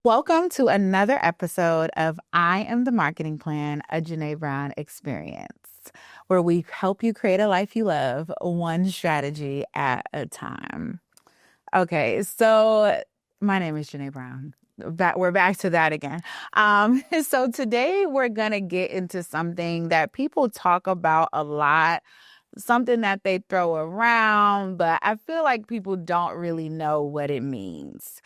Welcome to another episode of I Am the Marketing Plan, a Junae Brown experience, where we help you create a life you love, one strategy at a time. Okay, so my name is Junae Brown. We're back to that again. So today we're gonna get into something that people talk about a lot, something that they throw around, but I feel like people don't really know what it means.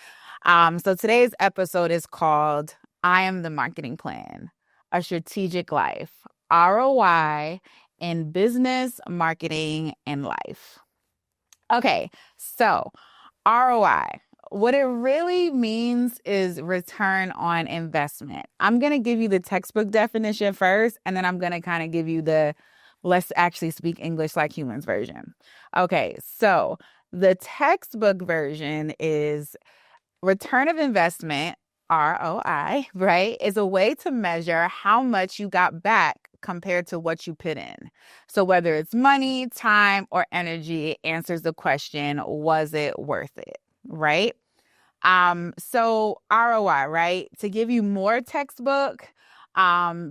So today's episode is called I Am the Marketing Plan, a Strategic Life, ROI in Business, Marketing, and Life. Okay, so ROI. What it really means is return on investment. I'm going to give you the textbook definition first, and then I'm going to kind of give you the let's actually speak English like humans version. Okay, so the textbook version is return of investment, ROI, right, is a way to measure how much you got back compared to what you put in. So whether it's money, time, or energy, it answers the question, was it worth it, right? So ROI, right? To give you more textbook,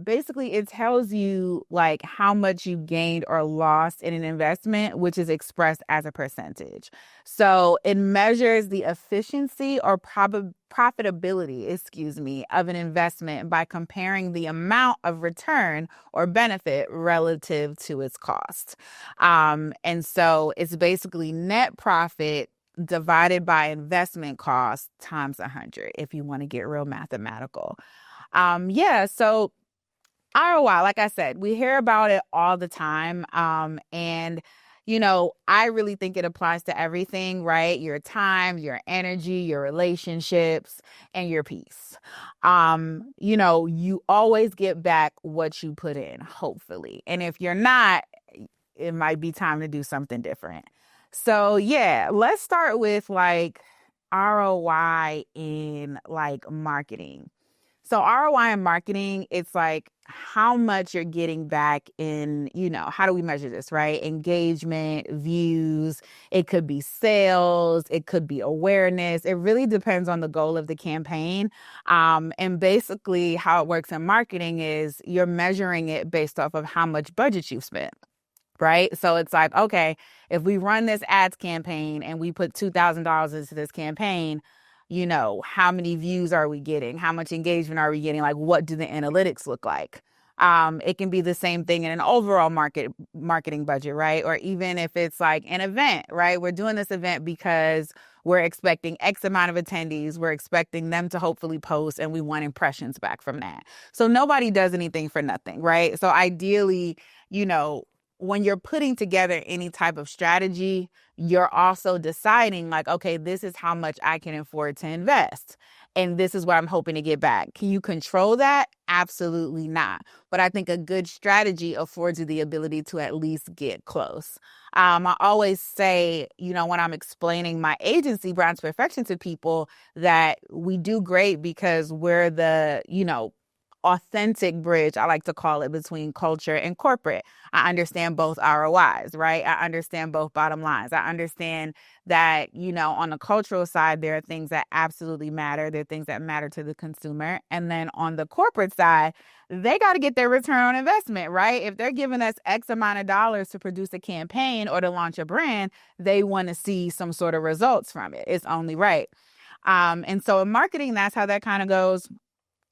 basically it tells you like how much you gained or lost in an investment, which is expressed as a percentage. So it measures the efficiency or profitability, of an investment by comparing the amount of return or benefit relative to its cost. And so it's basically net profit divided by investment cost times 100 if you want to get real mathematical. So ROI, like I said, we hear about it all the time. I really think it applies to everything, right? Your time, your energy, your relationships, and your peace. You always get back what you put in, hopefully. And if you're not, it might be time to do something different. So yeah, let's start with like ROI in like marketing. So ROI in marketing, it's like how much you're getting back in, how do we measure this, right? Engagement, views, it could be sales, it could be awareness. It really depends on the goal of the campaign. And basically how it works in marketing is you're measuring it based off of how much budget you've spent. Right. So it's like, okay, if we run this ads campaign and we put $2,000 into this campaign, how many views are we getting? How much engagement are we getting? Like, what do the analytics look like? It can be the same thing in an overall marketing budget, right? Or even if it's like an event, right? We're doing this event because we're expecting X amount of attendees. We're expecting them to hopefully post and we want impressions back from that. So nobody does anything for nothing, right? So ideally, when you're putting together any type of strategy, you're also deciding like, okay, this is how much I can afford to invest. And this is what I'm hoping to get back. Can you control that? Absolutely not. But I think a good strategy affords you the ability to at least get close. I always say, when I'm explaining my agency, Brown's Perfection, to people, that we do great because we're the, authentic bridge, I like to call it, between culture and corporate. I understand both ROIs, right? I understand both bottom lines. I understand that, on the cultural side, there are things that absolutely matter. There are things that matter to the consumer. And then on the corporate side, they got to get their return on investment, right? If they're giving us X amount of dollars to produce a campaign or to launch a brand, they want to see some sort of results from it. It's only right. And so in marketing, that's how that kind of goes.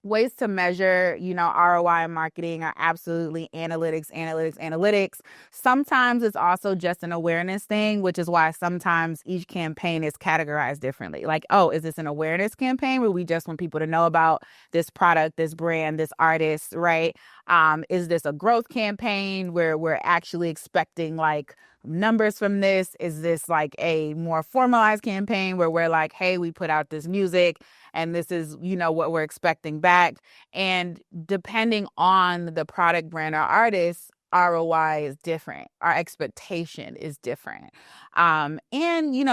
Ways to measure, ROI in marketing are absolutely analytics. Sometimes it's also just an awareness thing, which is why sometimes each campaign is categorized differently. Like, oh, is this an awareness campaign where we just want people to know about this product, this brand, this artist, right? Is this a growth campaign where we're actually expecting like numbers from this? Is this like a more formalized campaign where we're like, hey, we put out this music and this is, what we're expecting back? And depending on the product, brand, or artist, ROI is different. Our expectation is different.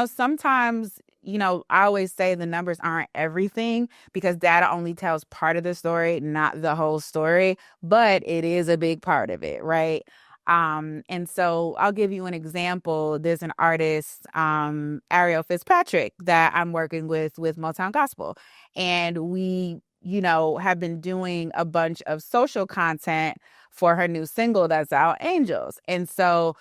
Sometimes, I always say the numbers aren't everything because data only tells part of the story, not the whole story, but it is a big part of it, right? And so I'll give you an example. There's an artist, Ariel Fitzpatrick, that I'm working with Motown Gospel. And we, have been doing a bunch of social content for her new single that's out, Angels. And so,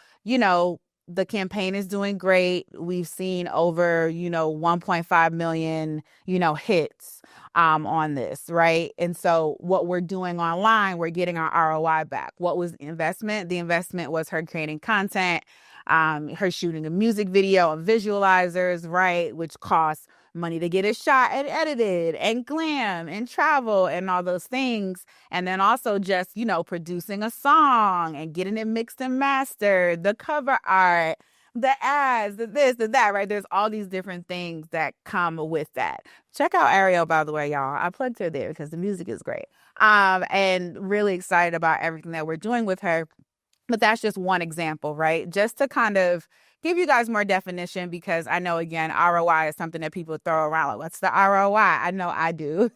the campaign is doing great. We've seen over, 1.5 million, hits on this, right? And so what we're doing online, we're getting our ROI back. What was the investment? The investment was her creating content, her shooting a music video and visualizers, right? Which costs money to get it shot and edited and glam and travel and all those things. And then also just, producing a song and getting it mixed and mastered, the cover art, the ads, the this, the that, right? There's all these different things that come with that. Check out Ariel, by the way, y'all. I plugged her there because the music is great. And really excited about everything that we're doing with her. But that's just one example, right? Just to kind of give you guys more definition, because I know, again, ROI is something that people throw around. Like, what's the ROI? I know I do,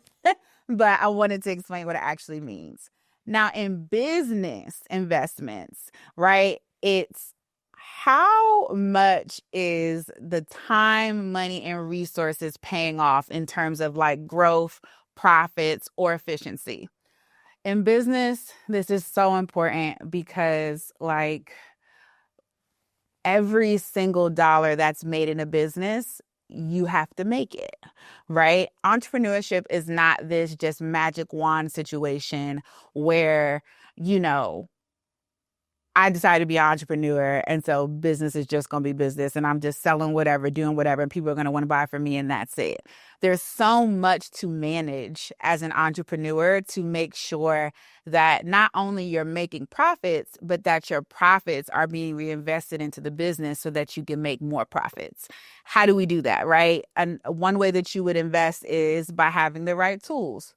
but I wanted to explain what it actually means. Now, in business investments, right, it's how much is the time, money, and resources paying off in terms of like growth, profits, or efficiency? In business, this is so important because like every single dollar that's made in a business, you have to make it, right? Entrepreneurship is not this just magic wand situation where, I decided to be an entrepreneur, and so business is just going to be business, and I'm just selling whatever, doing whatever, and people are going to want to buy from me, and that's it. There's so much to manage as an entrepreneur to make sure that not only you're making profits, but that your profits are being reinvested into the business so that you can make more profits. How do we do that, right? And one way that you would invest is by having the right tools.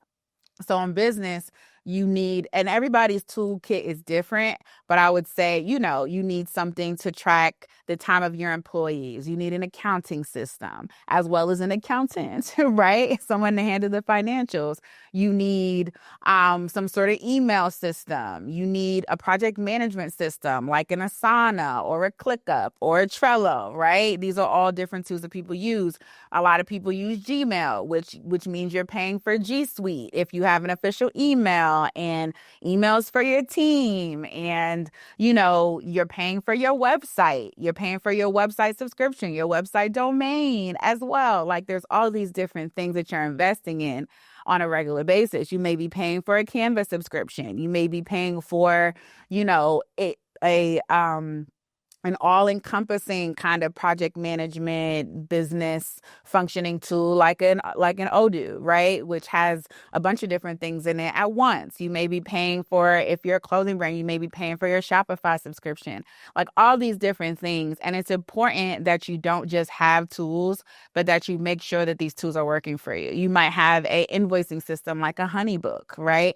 So in business, you need, and everybody's toolkit is different, but I would say, you need something to track the time of your employees. You need an accounting system as well as an accountant, right? Someone to handle the financials. You need some sort of email system. You need a project management system like an Asana or a ClickUp or a Trello, right? These are all different tools that people use. A lot of people use Gmail, which means you're paying for G Suite if you have an official email and emails for your team, and you're paying for your website. You're paying for your website subscription, your website domain as well. Like there's all these different things that you're investing in on a regular basis. You may be paying for a Canva subscription. You may be paying for, an all-encompassing kind of project management business functioning tool like an Odoo, right? Which has a bunch of different things in it at once. You may be paying for, if you're a clothing brand, you may be paying for your Shopify subscription, like all these different things. And it's important that you don't just have tools, but that you make sure that these tools are working for you. You might have a invoicing system like a Honeybook, right?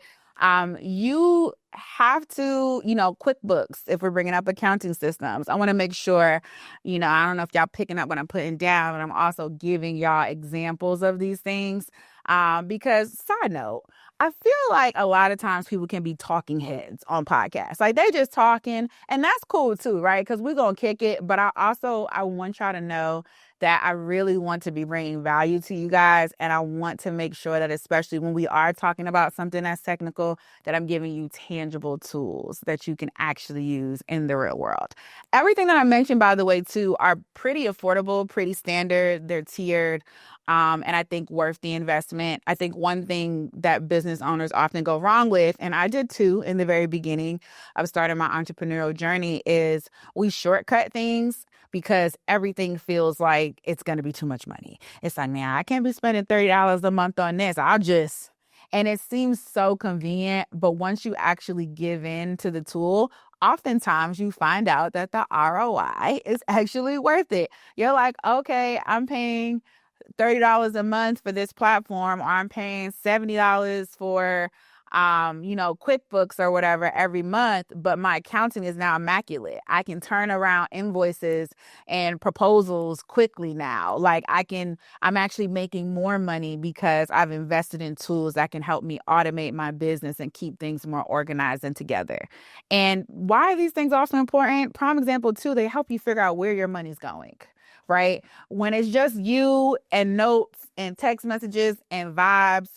You have to, QuickBooks, if we're bringing up accounting systems. I want to make sure, I don't know if y'all picking up what I'm putting down, but I'm also giving y'all examples of these things. Because side note, I feel like a lot of times people can be talking heads on podcasts. Like they just talking, and that's cool too, right? Because we're going to kick it. But I want y'all to know that I really want to be bringing value to you guys. And I want to make sure that, especially when we are talking about something that's technical, that I'm giving you tangible tools that you can actually use in the real world. Everything that I mentioned, by the way, too, are pretty affordable, pretty standard. They're tiered. And I think worth the investment. I think one thing that business owners often go wrong with, and I did too in the very beginning of starting my entrepreneurial journey, is we shortcut things because everything feels like it's going to be too much money. It's like, man, I can't be spending $30 a month on this. And it seems so convenient, but once you actually give in to the tool, oftentimes you find out that the ROI is actually worth it. You're like, okay, I'm paying $30 a month for this platform, or I'm paying $70 for QuickBooks or whatever every month, but my accounting is now immaculate. I can turn around invoices and proposals quickly now. I'm actually making more money because I've invested in tools that can help me automate my business and keep things more organized and together. And why are these things also important? Prime example, too, they help you figure out where your money's going, right? When it's just you and notes and text messages and vibes,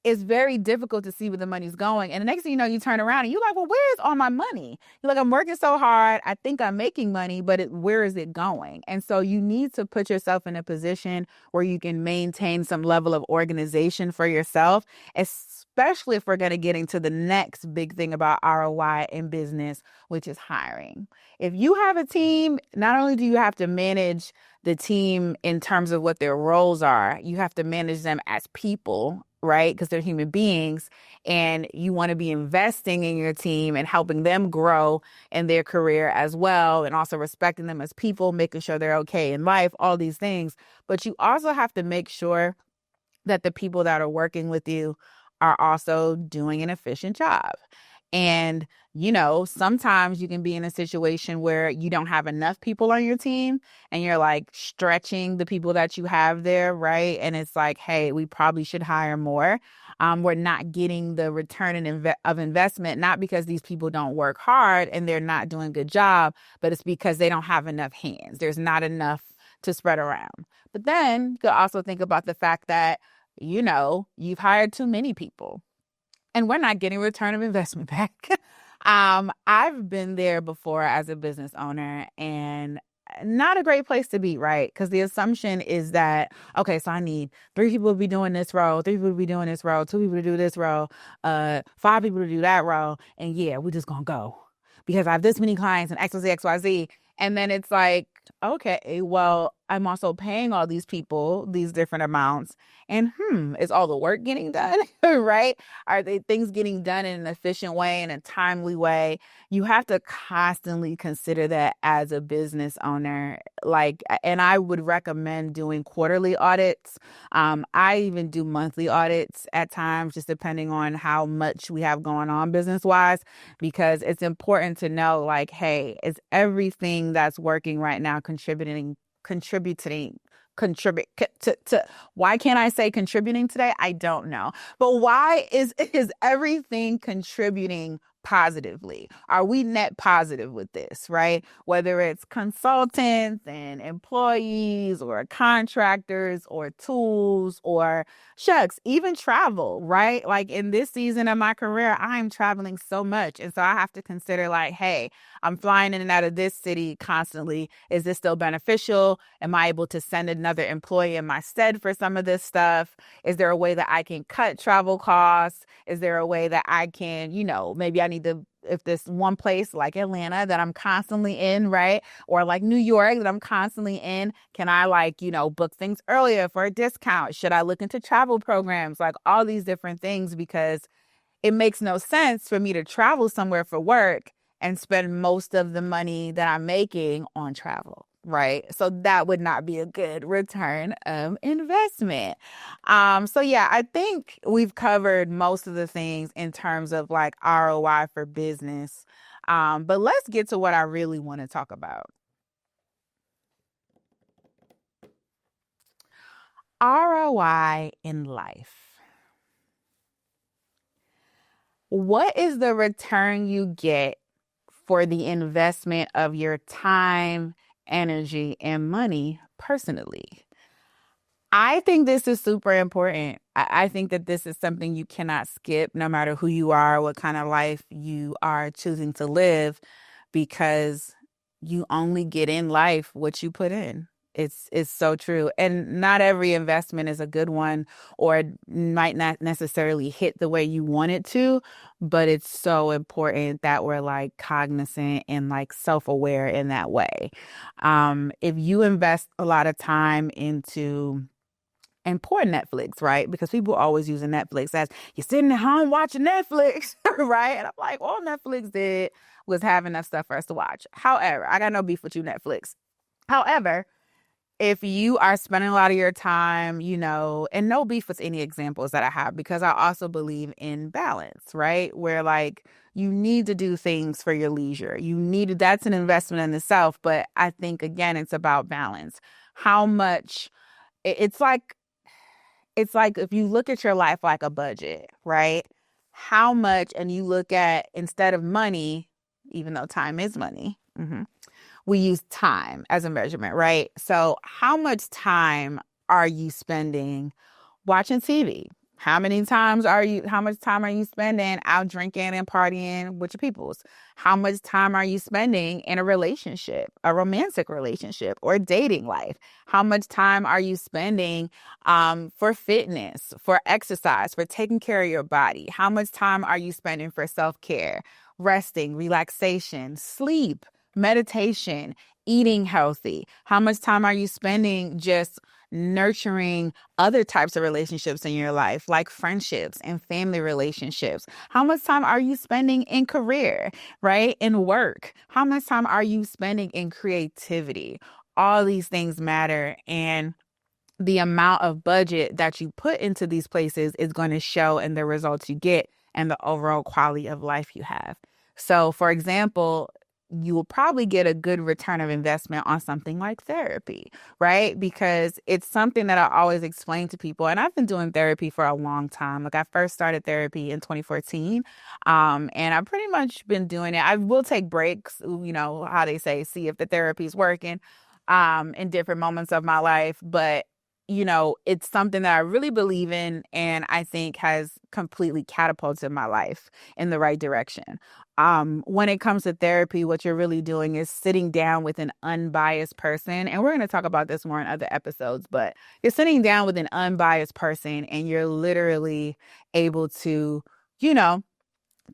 it's very difficult to see where the money's going. And the next thing you know, you turn around and you're like, well, where is all my money? You're like, I'm working so hard. I think I'm making money, but where is it going? And so you need to put yourself in a position where you can maintain some level of organization for yourself, especially if we're going to get into the next big thing about ROI in business, which is hiring. If you have a team, not only do you have to manage the team in terms of what their roles are, you have to manage them as people, right? Because they're human beings, and you want to be investing in your team and helping them grow in their career as well, and also respecting them as people, making sure they're okay in life, all these things. But you also have to make sure that the people that are working with you are also doing an efficient job. And, sometimes you can be in a situation where you don't have enough people on your team and you're like stretching the people that you have there, right? And it's like, hey, we probably should hire more. We're not getting the return of investment, not because these people don't work hard and they're not doing a good job, but it's because they don't have enough hands. There's not enough to spread around. But then you could also think about the fact that, you've hired too many people and we're not getting return of investment back. I've been there before as a business owner, and not a great place to be, right? Because the assumption is that, okay, so I need 3 people to be doing this role, 3 people to be doing this role, 2 people to do this role, 5 people to do that role. And yeah, we're just going to go because I have this many clients and XYZ, XYZ. And then it's like, okay, well, I'm also paying all these people these different amounts. And is all the work getting done? Right? Are they things getting done in an efficient way, in a timely way? You have to constantly consider that as a business owner. And I would recommend doing quarterly audits. I even do monthly audits at times, just depending on how much we have going on business wise, because it's important to know, like, hey, is everything that's working right now contributing contribute to why can't I say contributing today? I don't know. But why is everything contributing positively? Are we net positive with this, right? Whether it's consultants and employees or contractors or tools or shucks, even travel, right? Like in this season of my career, I'm traveling so much. And so I have to consider like, hey, I'm flying in and out of this city constantly. Is this still beneficial? Am I able to send another employee in my stead for some of this stuff? Is there a way that I can cut travel costs? Is there a way that I can, maybe I need to, if this one place like Atlanta that I'm constantly in, right? Or like New York that I'm constantly in, can I book things earlier for a discount? Should I look into travel programs? Like all these different things, because it makes no sense for me to travel somewhere for work and spend most of the money that I'm making on travel, right? So that would not be a good return of investment. So yeah, I think we've covered most of the things in terms of like ROI for business. But let's get to what I really want to talk about. ROI in life. What is the return you get for the investment of your time, energy, and money personally? I think this is super important. I think that this is something you cannot skip no matter who you are, what kind of life you are choosing to live, because you only get in life what you put in. It's so true. And not every investment is a good one, or it might not necessarily hit the way you want it to, but it's so important that we're like cognizant and like self-aware in that way. If you invest a lot of time into and poor Netflix, right? Because people always using Netflix as you're sitting at home watching Netflix, right? And I'm like, all Netflix did was have enough stuff for us to watch. However, I got no beef with you, Netflix. However, if you are spending a lot of your time, and no beef with any examples that I have, because I also believe in balance, right? Where like you need to do things for your leisure. That's an investment in itself. But I think again, it's about balance. How much it's like, if you look at your life like a budget, right? How much, and you look at, instead of money, even though time is money, we use time as a measurement, right? So how much time are you spending watching TV? How much time are you spending out drinking and partying with your peoples? How much time are you spending in a relationship, a romantic relationship, or dating life? How much time are you spending for fitness, for exercise, for taking care of your body? How much time are you spending for self-care, resting, relaxation, sleep, meditation, eating healthy? How much time are you spending just nurturing other types of relationships in your life, like friendships and family relationships? How much time are you spending in career, right? In work? How much time are you spending in creativity? All these things matter. And the amount of budget that you put into these places is going to show in the results you get and the overall quality of life you have. So, for example, you will probably get a good return of investment on something like therapy, right? Because it's something that I always explain to people. And I've been doing therapy for a long time. Like I first started therapy in 2014. And I've pretty much been doing it. I will take breaks, how they say, see if the therapy is working, in different moments of my life. But it's something that I really believe in, and I think has completely catapulted my life in the right direction. When it comes to therapy, what you're really doing is sitting down with an unbiased person. And we're going to talk about this more in other episodes, but you're sitting down with an unbiased person and you're literally able to, you know,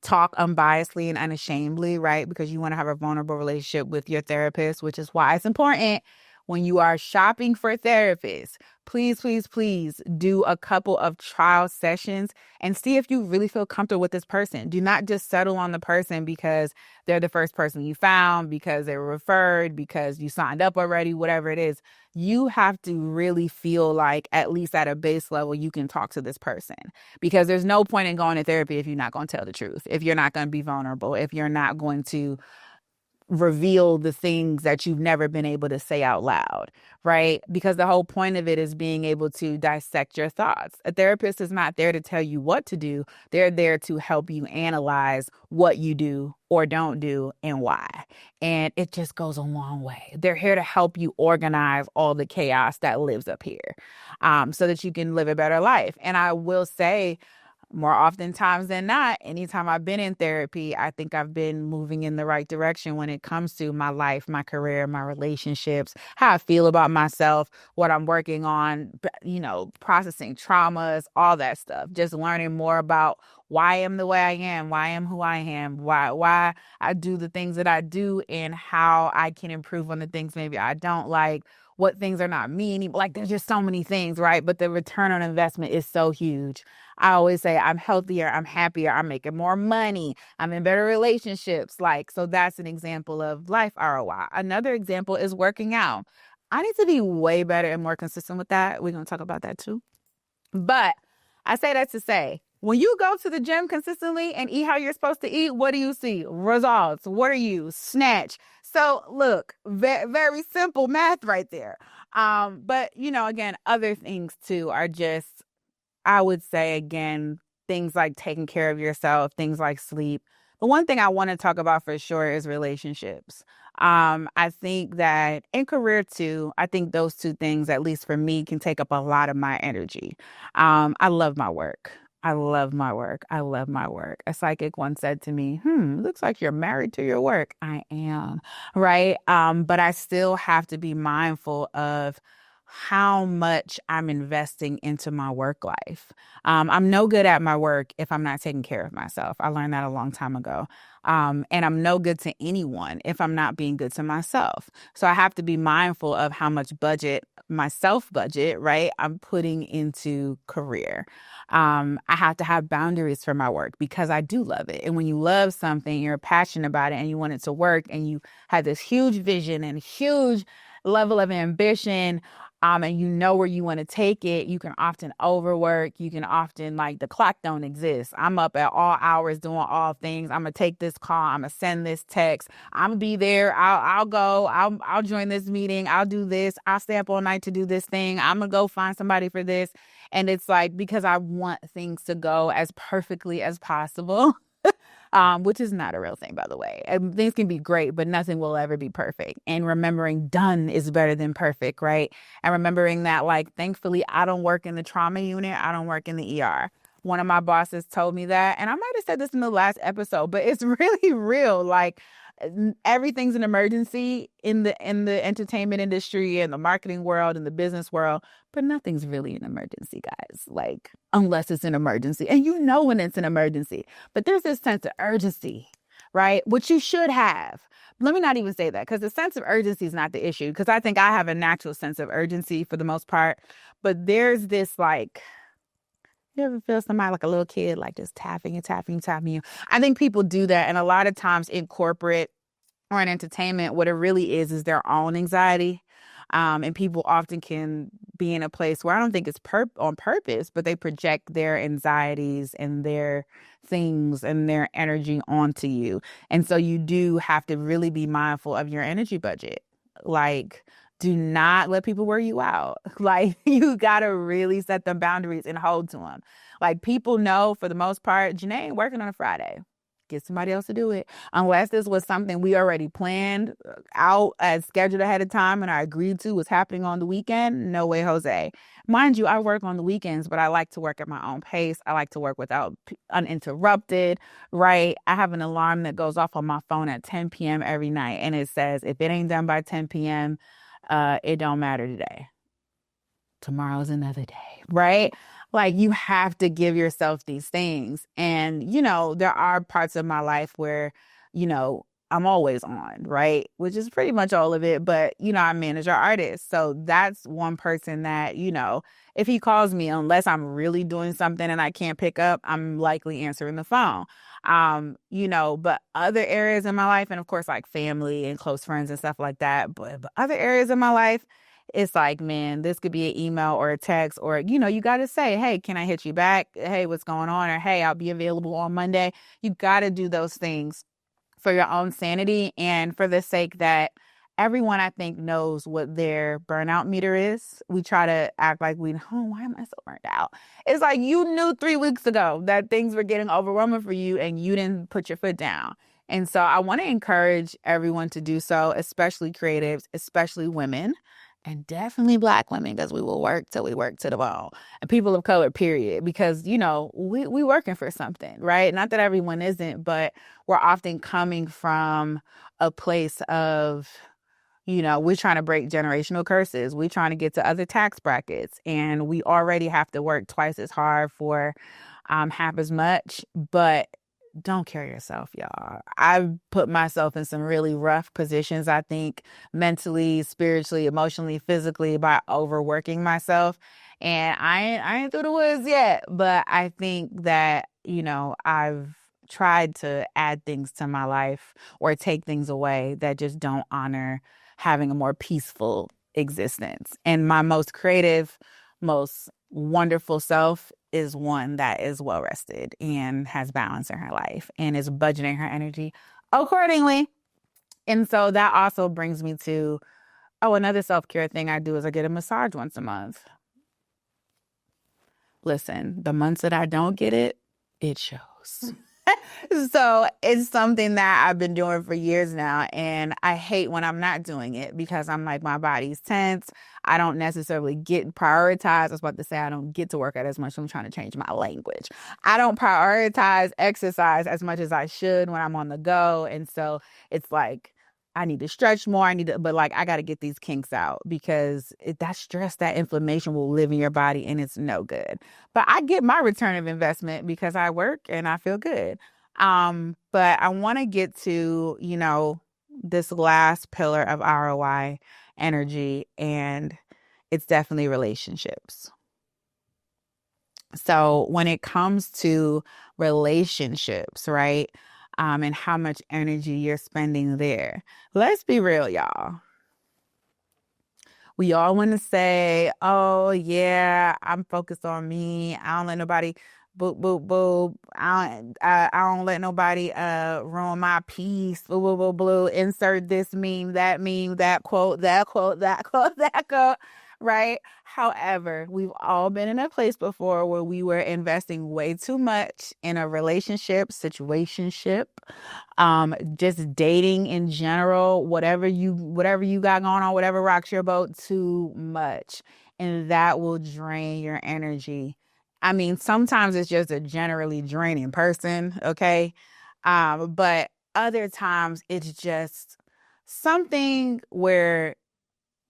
talk unbiasedly and unashamedly, right? Because you want to have a vulnerable relationship with your therapist, which is why it's important when you are shopping for therapists. Please, please, please do a couple of trial sessions and see if you really feel comfortable with this person. Do not just settle on the person because they're the first person you found, because they were referred, because you signed up already, whatever it is. You have to really feel like, at least at a base level, you can talk to this person, because there's no point in going to therapy if you're not going to tell the truth, if you're not going to be vulnerable, if you're not going to reveal the things that you've never been able to say out loud, right? Because the whole point of it is being able to dissect your thoughts. A therapist is not there to tell you what to do. They're there to help you analyze what you do or don't do and why. And it just goes a long way. They're here to help you organize all the chaos that lives up here, so that you can live a better life. And I will say, more oftentimes than not, anytime I've been in therapy, I think I've been moving in the right direction when it comes to my life, my career, my relationships, how I feel about myself, what I'm working on, processing traumas, all that stuff. Just learning more about why I am the way I am, why I am who I am, why I do the things that I do, and how I can improve on the things maybe I don't like, what things are not me anymore. Like, there's just so many things, right? But the return on investment is so huge. I always say I'm healthier, I'm happier, I'm making more money, I'm in better relationships. So that's an example of life ROI. Another example is working out. I need to be way better and more consistent with that. We're going to talk about that too. But I say that to say, when you go to the gym consistently and eat how you're supposed to eat, what do you see? Results. What are you? Snatch. So look, very, very simple math right there. But again, other things too are just, I would say, again, things like taking care of yourself, things like sleep. The one thing I want to talk about for sure is relationships. I think that in career too, I think those two things, at least for me, can take up a lot of my energy. I love my work. I love my work. I love my work. A psychic once said to me, looks like you're married to your work. I am, right? But I still have to be mindful of how much I'm investing into my work life. I'm no good at my work if I'm not taking care of myself. I learned that a long time ago. And I'm no good to anyone if I'm not being good to myself. So I have to be mindful of how much my self budget, right, I'm putting into career. I have to have boundaries for my work because I do love it. And when you love something, you're passionate about it and you want it to work and you have this huge vision and huge level of ambition, and you know where you want to take it, you can often overwork. You can often, like, the clock don't exist. I'm up at all hours doing all things. I'm gonna take this call. I'm gonna send this text. I'm gonna be there. I'll go. I'll join this meeting. I'll do this. I'll stay up all night to do this thing. I'm gonna go find somebody for this. And it's like, because I want things to go as perfectly as possible. Which is not a real thing, by the way. And things can be great, but nothing will ever be perfect. And remembering done is better than perfect, right? And remembering that, like, thankfully, I don't work in the trauma unit. I don't work in the ER. One of my bosses told me that, and I might have said this in the last episode, but it's really real. Like, everything's an emergency in the entertainment industry and the marketing world and the business world, but nothing's really an emergency, guys. Like, unless it's an emergency, and you know when it's an emergency. But there's this sense of urgency, right? Which you should have. Let me not even say that, because the sense of urgency is not the issue, because I think I have a natural sense of urgency for the most part. But there's this, like, you ever feel somebody like a little kid, like, just tapping and tapping and tapping you? I think people do that. And a lot of times in corporate or in entertainment, what it really is their own anxiety. And people often can be in a place where I don't think it's on purpose, but they project their anxieties and their things and their energy onto you. And so you do have to really be mindful of your energy budget. Like, do not let people wear you out. Like, you got to really set them boundaries and hold to them. Like, people know, for the most part, Junae ain't working on a Friday. Get somebody else to do it. Unless this was something we already planned out as scheduled ahead of time and I agreed to was happening on the weekend. No way, Jose. Mind you, I work on the weekends, but I like to work at my own pace. I like to work without uninterrupted, right? I have an alarm that goes off on my phone at 10 p.m. every night. And it says, if it ain't done by 10 p.m., it don't matter today. Tomorrow's another day, right? Like, you have to give yourself these things. And, there are parts of my life where, I'm always on, right? Which is pretty much all of it. But, I manage our artists. So that's one person that, if he calls me, unless I'm really doing something and I can't pick up, I'm likely answering the phone. But other areas in my life, and of course, like family and close friends and stuff like that, but other areas in my life, it's like, man, this could be an email or a text, or, you got to say, hey, can I hit you back? Hey, what's going on? Or, hey, I'll be available on Monday. You got to do those things for your own sanity and for the sake that everyone, I think, knows what their burnout meter is. We try to act like why am I so burnt out? It's like, you knew 3 weeks ago that things were getting overwhelming for you and you didn't put your foot down. And so I want to encourage everyone to do so, especially creatives, especially women. And definitely Black women, because we will work till we work to the bone. And people of color, period. Because, we working for something, right? Not that everyone isn't, but we're often coming from a place of, we're trying to break generational curses. We're trying to get to other tax brackets. And we already have to work twice as hard for half as much. But don't kill yourself, y'all. I've put myself in some really rough positions, I think, mentally, spiritually, emotionally, physically, by overworking myself. And I ain't through the woods yet, but I think that, I've tried to add things to my life or take things away that just don't honor having a more peaceful existence. And my most creative, most wonderful self is one that is well rested and has balance in her life and is budgeting her energy accordingly. And so that also brings me to, another self-care thing I do is I get a massage once a month. Listen, the months that I don't get it, it shows. So it's something that I've been doing for years now. And I hate when I'm not doing it because I'm like, my body's tense. I don't necessarily get prioritized. I was about to say I don't get to work out as much. I'm trying to change my language. I don't prioritize exercise as much as I should when I'm on the go. And so it's like, I need to stretch more. But like, I got to get these kinks out because that stress, that inflammation will live in your body and it's no good. But I get my return of investment because I work and I feel good. But I want to get to, this last pillar of ROI energy, and it's definitely relationships. So when it comes to relationships, right? And how much energy you're spending there. Let's be real, y'all. We all want to say, oh, yeah, I'm focused on me. I don't let nobody boop, boop, boop. I don't let nobody ruin my peace. Boo, boo, boo, boo. Insert this meme, that quote, that quote, that quote, that quote. Right. However, we've all been in a place before where we were investing way too much in a relationship, situationship, just dating in general, whatever you got going on, whatever rocks your boat, too much. And that will drain your energy. I mean, sometimes it's just a generally draining person, okay? But other times it's just something where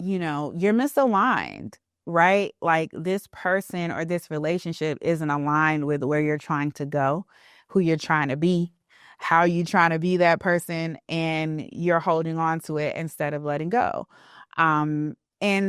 you're misaligned, right? Like this person or this relationship isn't aligned with where you're trying to go, who you're trying to be, how you trying to be that person, and you're holding on to it instead of letting go. And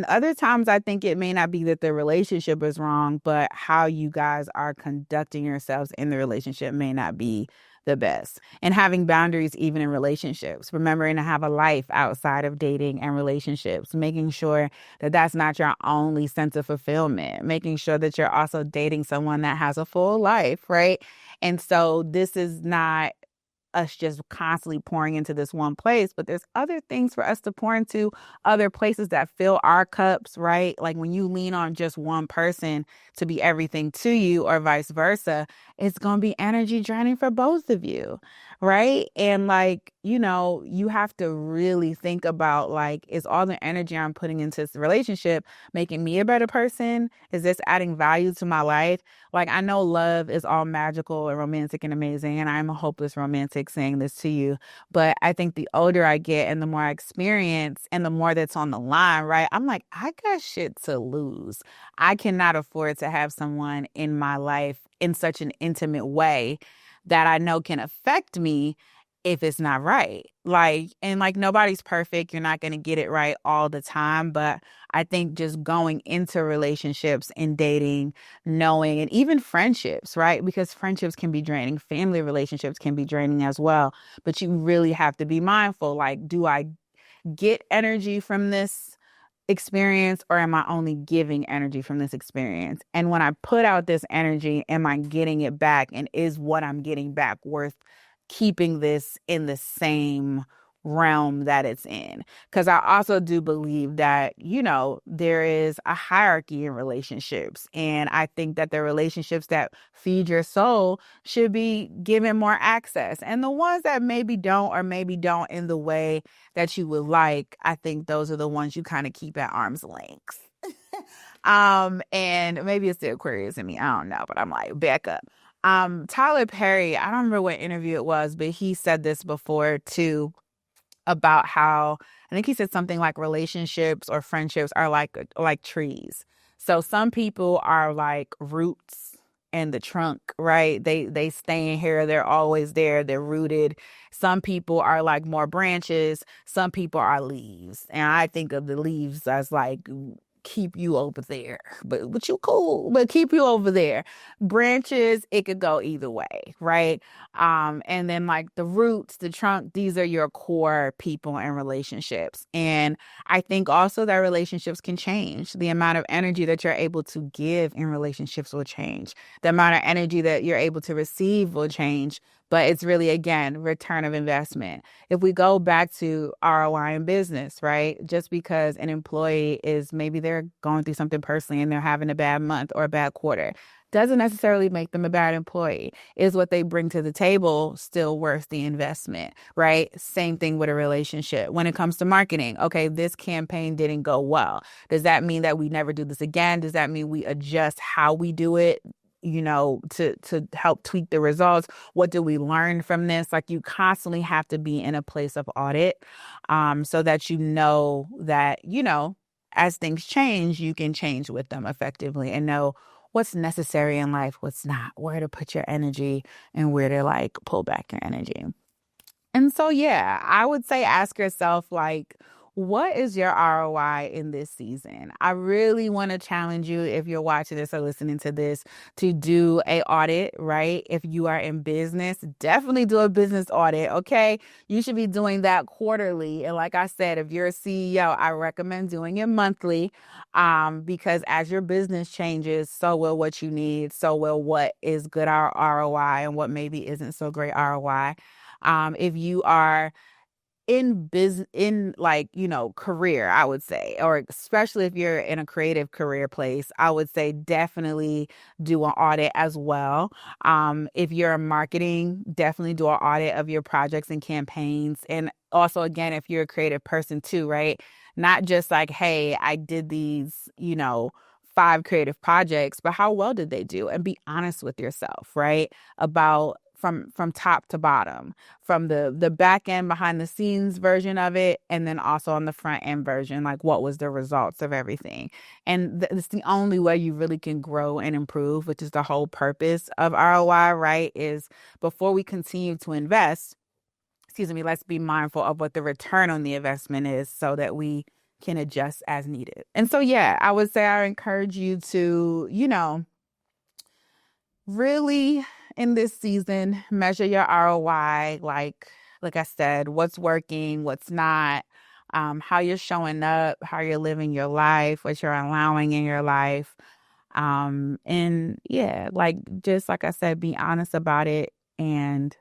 other times I think it may not be that the relationship is wrong, but how you guys are conducting yourselves in the relationship may not be the best. And having boundaries even in relationships, remembering to have a life outside of dating and relationships, making sure that that's not your only sense of fulfillment, making sure that you're also dating someone that has a full life, right? And so this is not us just constantly pouring into this one place, but there's other things for us to pour into, other places that fill our cups, right? Like when you lean on just one person to be everything to you or vice versa, it's going to be energy draining for both of you, right? And like, you have to really think about like, is all the energy I'm putting into this relationship making me a better person? Is this adding value to my life? Like, I know love is all magical and romantic and amazing, and I'm a hopeless romantic saying this to you. But I think the older I get and the more I experience and the more that's on the line, right? I'm like, I got shit to lose. I cannot afford to have someone in my life in such an intimate way that I know can affect me if it's not right. Like nobody's perfect. You're not going to get it right all the time. But I think just going into relationships and dating, knowing, and even friendships, right? Because friendships can be draining, family relationships can be draining as well. But you really have to be mindful. Like, do I get energy from this experience or am I only giving energy from this experience? And when I put out this energy, am I getting it back? And is what I'm getting back worth keeping this in the same realm that it's in? Because I also do believe that, there is a hierarchy in relationships. And I think that the relationships that feed your soul should be given more access. And the ones that maybe don't or maybe don't in the way that you would like, I think those are the ones you kind of keep at arm's length. And maybe it's the Aquarius in me. I don't know, but I'm like, back up. Tyler Perry, I don't remember what interview it was, but he said this before too about how I think he said something like relationships or friendships are like trees. So some people are like roots and the trunk, right? They stay in here, they're always there, they're rooted. Some people are like more branches, some people are leaves. And I think of the leaves as like keep you over there. But you cool, but keep you over there. Branches, it could go either way, right? And then like the roots, the trunk, these are your core people and relationships. And I think also that relationships can change. The amount of energy that you're able to give in relationships will change. The amount of energy that you're able to receive will change. But it's really, again, return of investment. If we go back to ROI in business, right? Just because an employee is maybe they're going through something personally and they're having a bad month or a bad quarter, doesn't necessarily make them a bad employee. Is what they bring to the table still worth the investment, right? Same thing with a relationship. When it comes to marketing, okay, this campaign didn't go well. Does that mean that we never do this again? Does that mean we adjust how we do it? To help tweak the results? What do we learn from this? Like you constantly have to be in a place of audit, so that that, as things change, you can change with them effectively and know what's necessary in life, what's not, where to put your energy and where to like pull back your energy. And so, yeah, I would say ask yourself, like, What is your ROI in this season? I really want to challenge you, if you're watching this or listening to this, to do a audit, right? If you are in business, definitely do a business audit, okay? You should be doing that quarterly. And like I said, if you're a CEO, I recommend doing it monthly, because as your business changes, so will what you need, so will what is good ROI and what maybe isn't so great ROI. If you are in business, in like, career, I would say, or especially if you're in a creative career place, I would say definitely do an audit as well. If you're in marketing, definitely do an audit of your projects and campaigns. And also, again, if you're a creative person too, right? Not just like, hey, I did these, 5 creative projects, but how well did they do? And be honest with yourself, right? About from top to bottom, from the back end behind the scenes version of it, and then also on the front end version, like what was the results of everything. And it's the only way you really can grow and improve, which is the whole purpose of ROI, right? Is before we continue to invest, excuse me, let's be mindful of what the return on the investment is so that we can adjust as needed. And so, yeah, I would say I encourage you to, really in this season, measure your ROI. Like I said, what's working, what's not, how you're showing up, how you're living your life, what you're allowing in your life. And yeah, like, just like I said, be honest about it and,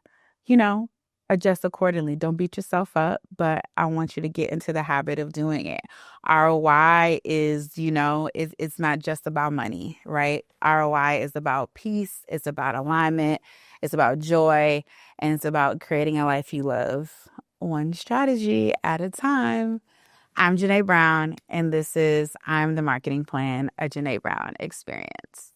you know, adjust accordingly. Don't beat yourself up, but I want you to get into the habit of doing it. ROI is, it's not just about money, right? ROI is about peace, it's about alignment, it's about joy, and it's about creating a life you love, one strategy at a time. I'm Junae Brown, and this is I'm the Marketing Plan, a Junae Brown experience.